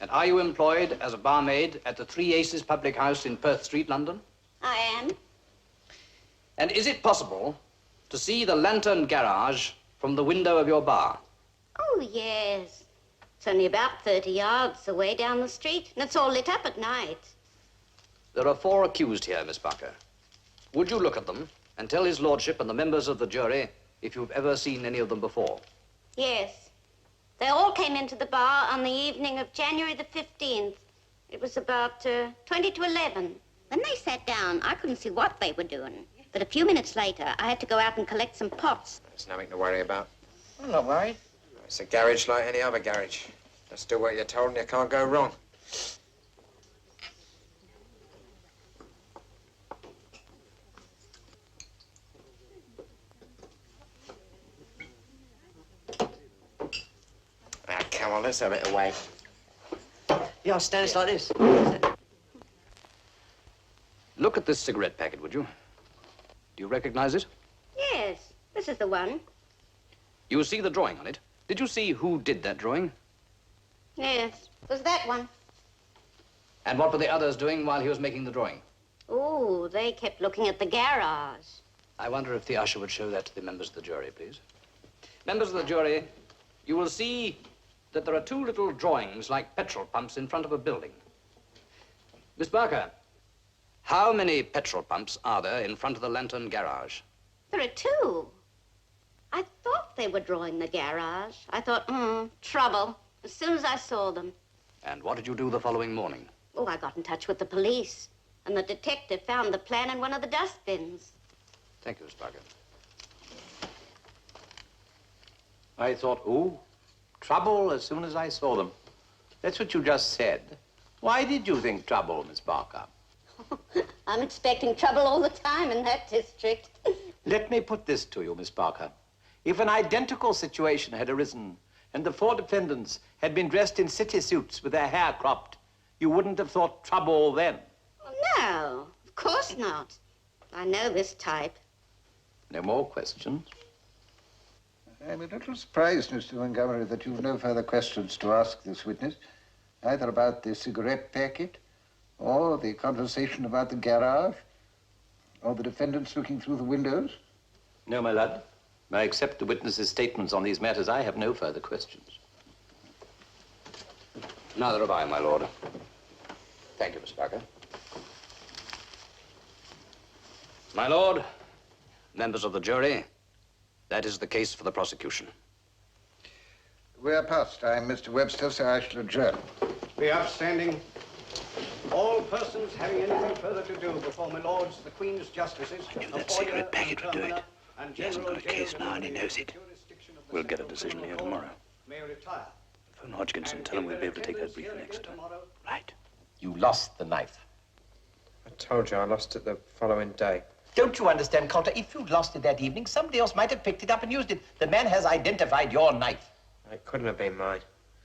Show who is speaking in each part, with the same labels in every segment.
Speaker 1: And are you employed as a barmaid at the Three Aces public house in Perth Street, London?
Speaker 2: I am.
Speaker 1: And is it possible to see the Lantern Garage from the window of your bar?
Speaker 2: Oh, yes. It's only about 30 yards away down the street, and it's all lit up at night.
Speaker 1: There are 4 accused here, Miss Barker. Would you look at them and tell his lordship and the members of the jury if you've ever seen any of them before?
Speaker 2: Yes. They all came into the bar on the evening of January the 15th. It was about 20 to 11. When they sat down, I couldn't see what they were doing. But a few minutes later, I had to go out and collect some pots.
Speaker 3: There's nothing to worry about.
Speaker 4: I'm not worried.
Speaker 3: It's a garage like any other garage. Just do what you're told and you can't go wrong. Ah, come on, let's have it away.
Speaker 4: Yeah, I'll stand it like this.
Speaker 1: Look at this cigarette packet, would you? Do you recognize it?
Speaker 2: Yes, this is the one.
Speaker 1: You see the drawing on it. Did you see who did that drawing?
Speaker 2: Yes, it was that one.
Speaker 1: And what were the others doing while he was making the drawing?
Speaker 2: Oh, they kept looking at the garage.
Speaker 1: I wonder if the usher would show that to the members of the jury, please. Members of the jury, you will see that there are 2 little drawings like petrol pumps in front of a building. Miss Barker, how many petrol pumps are there in front of the Lantern Garage?
Speaker 2: There are 2. I thought they were drawing the garage. I thought, trouble, as soon as I saw them.
Speaker 1: And what did you do the following morning?
Speaker 2: Oh, I got in touch with the police, and the detective found the plan in one of the dustbins.
Speaker 1: Thank you, Miss Barker.
Speaker 5: I thought, oh, trouble as soon as I saw them. That's what you just said. Why did you think trouble, Miss Barker?
Speaker 2: I'm expecting trouble all the time in that district.
Speaker 5: Let me put this to you, Miss Barker. If an identical situation had arisen and the 4 defendants had been dressed in city suits with their hair cropped, you wouldn't have thought trouble then.
Speaker 2: No, of course not. I know this type.
Speaker 5: No more questions?
Speaker 6: I'm a little surprised, Mr. Montgomery, that you've no further questions to ask this witness, either about the cigarette packet, or the conversation about the garage, or the defendants looking through the windows.
Speaker 5: No, my lad. I accept the witness's statements on these matters. I have no further questions.
Speaker 1: Neither have I, my lord. Thank you, Miss Barker. My lord, members of the jury, that is the case for the prosecution.
Speaker 6: We're past time, Mr. Webster, so I shall adjourn.
Speaker 1: Be upstanding. All persons having anything further to do before my lords, the Queen's justices...
Speaker 7: I knew that cigarette packet would do it. He hasn't got a case now and he knows it. We'll get a decision here tomorrow. Phone Hodgkinson, tell him we'll be able to take that brief next time. Right.
Speaker 5: You lost the knife.
Speaker 3: I told you I lost it the following day.
Speaker 5: Don't you understand, Coulter? If you'd lost it that evening, somebody else might have picked it up and used it. The man has identified your knife.
Speaker 3: It couldn't have been mine.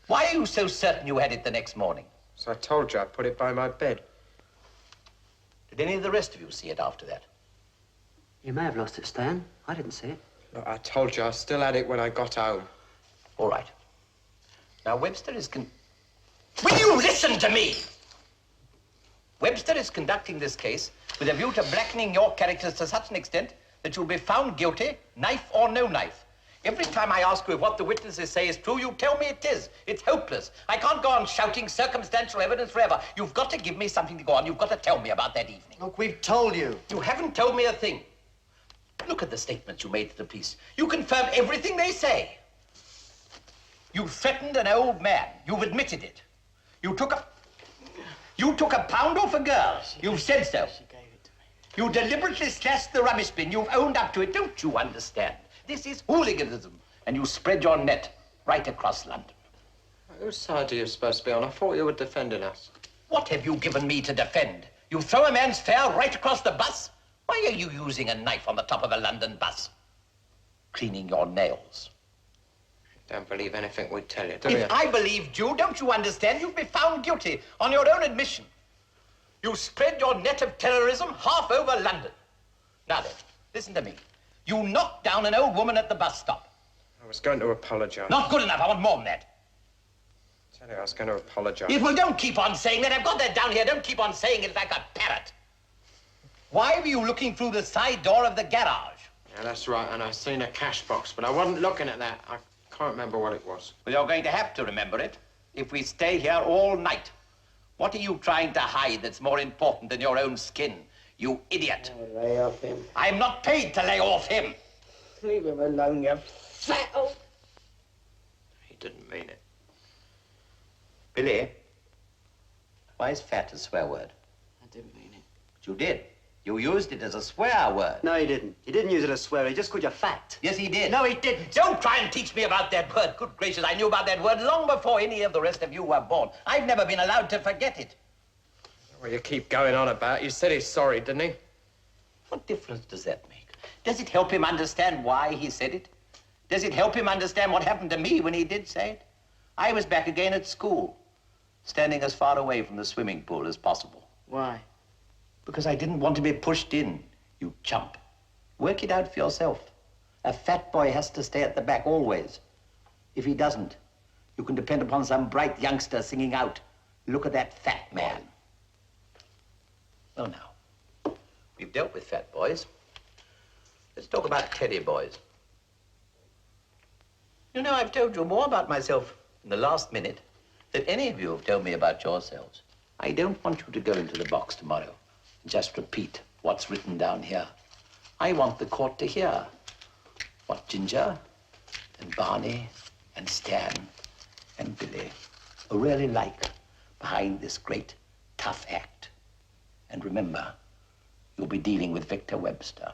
Speaker 5: Why are you so certain you had it the next morning?
Speaker 3: So I told you I put it by my bed.
Speaker 5: Did any of the rest of you see it after that?
Speaker 4: You may have lost it, Stan. I didn't see it.
Speaker 3: Look, I told you I still had it when I got home.
Speaker 5: All right. Now, Webster is Will you listen to me? Webster is conducting this case with a view to blackening your characters to such an extent that you'll be found guilty, knife or no knife. Every time I ask you if what the witnesses say is true, you tell me it is. It's hopeless. I can't go on shouting circumstantial evidence forever. You've got to give me something to go on. You've got to tell me about that evening.
Speaker 4: Look, we've told you.
Speaker 5: You haven't told me a thing. Look at the statements you made to the police. You confirm everything they say. You threatened an old man. You've admitted it. You took a pound off a girl. You've said so.
Speaker 4: She gave it to me.
Speaker 5: You deliberately slashed the rubbish bin. You've owned up to it. Don't you understand? This is hooliganism. And you spread your net right across London.
Speaker 3: Whose side are you supposed to be on? I thought you were defending us.
Speaker 5: What have you given me to defend? You throw a man's fare right across the bus? Why are you using a knife on the top of a London bus? Cleaning your nails.
Speaker 3: Don't believe anything we tell you, do you?
Speaker 5: If I believed you, don't you understand? You'd be found guilty on your own admission. You spread your net of terrorism half over London. Now then, listen to me. You knocked down an old woman at the bus stop.
Speaker 3: I was going to apologize.
Speaker 5: Not good enough. I want more than that.
Speaker 3: Tell you, I was going to apologize.
Speaker 5: Yes, well, don't keep on saying that. I've got that down here. Don't keep on saying it like a parrot. Why were you looking through the side door of the garage?
Speaker 3: Yeah, that's right, and I seen a cash box, but I wasn't looking at that. I can't remember what it was.
Speaker 5: Well, you're going to have to remember it if we stay here all night. What are you trying to hide that's more important than your own skin, you idiot?
Speaker 8: Lay off him.
Speaker 5: I'm not paid to lay off him.
Speaker 8: Leave him alone, you fat old...
Speaker 3: He didn't mean it.
Speaker 5: Billy, why is fat a swear word?
Speaker 4: I didn't mean it.
Speaker 5: But you did. You used it as a swear word.
Speaker 4: No, he didn't. He didn't use it as swear. He just called you fat.
Speaker 5: Yes, he did.
Speaker 4: No, he didn't.
Speaker 5: Don't try and teach me about that word. Good gracious, I knew about that word long before any of the rest of you were born. I've never been allowed to forget it.
Speaker 3: Well, you keep going on about it. You said he's sorry, didn't he?
Speaker 5: What difference does that make? Does it help him understand why he said it? Does it help him understand what happened to me when he did say it? I was back again at school, standing as far away from the swimming pool as possible.
Speaker 4: Why?
Speaker 5: Because I didn't want to be pushed in, you chump. Work it out for yourself. A fat boy has to stay at the back always. If he doesn't, you can depend upon some bright youngster singing out, "Look at that fat man." Well, now, we've dealt with fat boys. Let's talk about teddy boys. You know, I've told you more about myself in the last minute than any of you have told me about yourselves. I don't want you to go into the box tomorrow and just repeat what's written down here. I want the court to hear what Ginger and Barney and Stan and Billy are really like behind this great, tough act. And remember, you'll be dealing with Victor Webster.